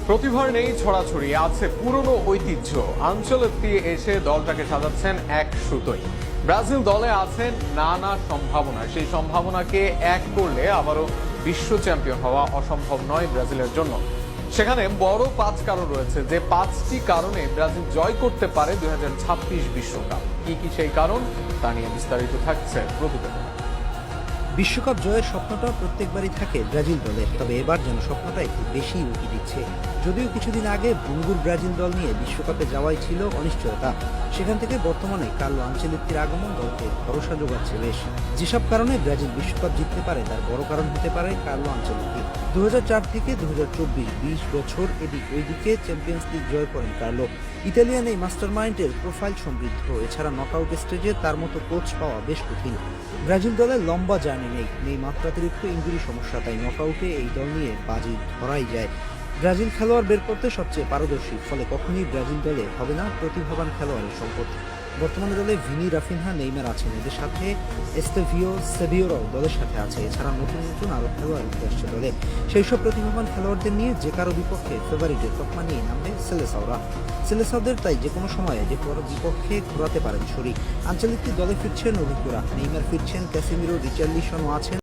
প্রতিভার নেই ছড়াছড়ি, আছে পুরনো ঐতিহ্য। আঞ্চলিক এসে দলটাকে সাজাচ্ছেন এক সুতোয়। ব্রাজিল দলে আছেন নানা সম্ভাবনা, সেই সম্ভাবনাকে এক করলে আবারও বিশ্ব চ্যাম্পিয়ন হওয়া অসম্ভব নয় ব্রাজিলের জন্য। সেখানে বড় 5 কারণ রয়েছে, যে 5টি কারণে ব্রাজিল জয় করতে পারে 2026 বিশ্বকাপ। কি কি সেই কারণ, তা নিয়ে বিস্তারিত থাকছে প্রতিবেদন। বিশ্বকাপ জয়ের স্বপ্নটা প্রত্যেকবারই থাকে ব্রাজিল দলের, তবে এবার যেন স্বপ্নটা একটু বেশি উঁকি দিচ্ছে। যদিও কিছুদিন আগে ভঙ্গুর ব্রাজিল দল নিয়ে বিশ্বকাপে যাওয়াই ছিল অনিশ্চয়তা, সেখান থেকে বর্তমানে কার্লো আনচেলত্তির আগমন দলকে ভরসা যোগাচ্ছে বেশ। যেসব কারণে ব্রাজিল বিশ্বকাপ জিততে পারে তার বড় কারণ হতে পারে কার্লো আনচেলত্তি। 2004 থেকে 2024 20 বছর এদিক ওইদিকে চ্যাম্পিয়ন্স লিগ জয় করেন কার্লো। ইতালিয়ান এই মাস্টারমাইন্ডের প্রোফাইল সমৃদ্ধ, এছাড়া নকআউট স্টেজে তার মতো কোচ পাওয়া বেশ কঠিন। ব্রাজিল দলের লম্বা জার্নি নেই মাত্রাতিরিক্ত ইনজুরি সমস্যা, তাই নকআউটে এই দল নিয়ে বাজি ধরাই যায়। ব্রাজিল খেলোয়াড় বের করতে সবচেয়ে পারদর্শী, ফলে কখনোই ব্রাজিল দলে হবে না প্রতিভাবান খেলোয়াড়ের সংকট। বর্তমানে দলে ভিনি, রাফিনহা, নেইমার আছেন, এদের সাথে এস্তেভিও, সেভিওরাও দলের সাথে আছে। এছাড়া নতুন নতুন আরও খেলোয়াড় উঠে আসছে দলে। সেই সব প্রতিভাবান খেলোয়াড়দের নিয়ে যে কারো বিপক্ষে ফেভারিটের তকমা নিয়ে নামবে সেলেসাওদের, তাই যে কোনো সময়ে যে কারো বিপক্ষে ঘোরাতে পারেন ছড়ি। আঞ্চলিক দলে ফিরছেন অভিজ্ঞরা, নেইমার ফিরছেন, ক্যাসিমিরো, রিচার্লিসনও আছেন।